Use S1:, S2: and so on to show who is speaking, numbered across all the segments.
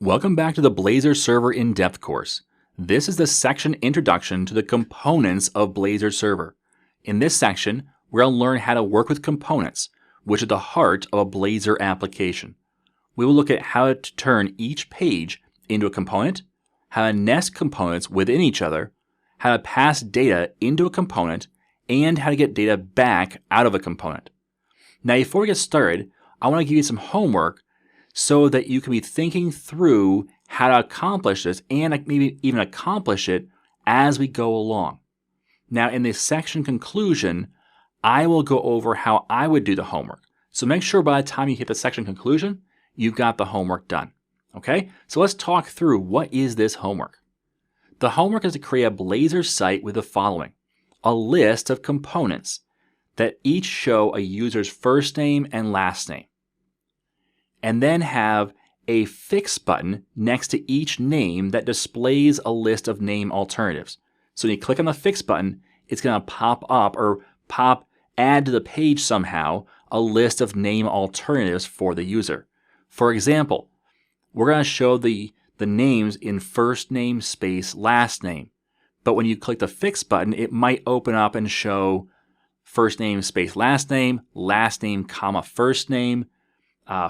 S1: Welcome back to the Blazor Server In-Depth course. This is the section Introduction to the Components of Blazor Server. In this section, we're going to learn how to work with components, which are the heart of a Blazor application. We will look at how to turn each page into a component, how to nest components within each other, how to pass data into a component, and how to get data back out of a component. Now, before we get started, I want to give you some homework so that you can be thinking through how to accomplish this and maybe even accomplish it as we go along. Now, in the section conclusion, I will go over how I would do the homework. So make sure by the time you hit the section conclusion, you've got the homework done. Okay? So let's talk through what is this homework. The homework is to create a Blazor site with the following: a list of components that each show a user's first name and last name, and then have a fix button next to each name that displays a list of name alternatives. So when you click on the fix button, it's going to pop up or add to the page somehow a list of name alternatives for the user. For example, we're going to show the names in first name space last name. But when you click the fix button, it might open up and show first name space last name comma first name,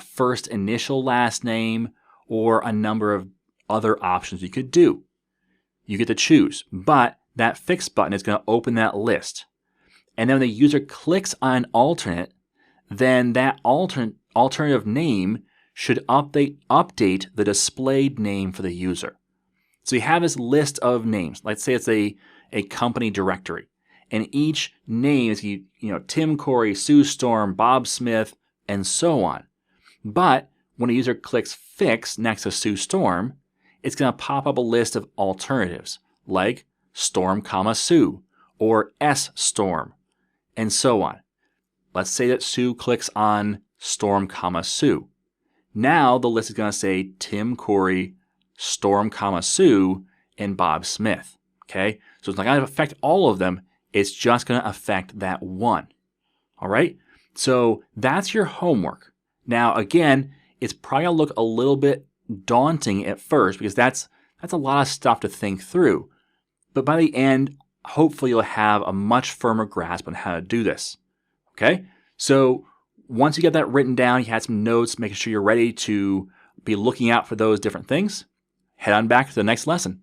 S1: first initial last name, or a number of other options you could do. You get to choose, but that fix button is going to open that list. And then when the user clicks on an alternate, then that alternative name should update the displayed name for the user. So you have this list of names. Let's say it's a company directory. And each name is Tim Corey, Sue Storm, Bob Smith, and so on. But when a user clicks fix next to Sue Storm, it's going to pop up a list of alternatives like Storm, Sue, or S Storm, and so on. Let's say that Sue clicks on Storm, Sue. Now the list is going to say Tim Corey, Storm, Sue, and Bob Smith. Okay, so it's not going to affect all of them. It's just going to affect that one. All right, so that's your homework. Now, again, it's probably going to look a little bit daunting at first because that's a lot of stuff to think through. But by the end, hopefully you'll have a much firmer grasp on how to do this. Okay? So once you get that written down, you had some notes, making sure you're ready to be looking out for those different things, head on back to the next lesson.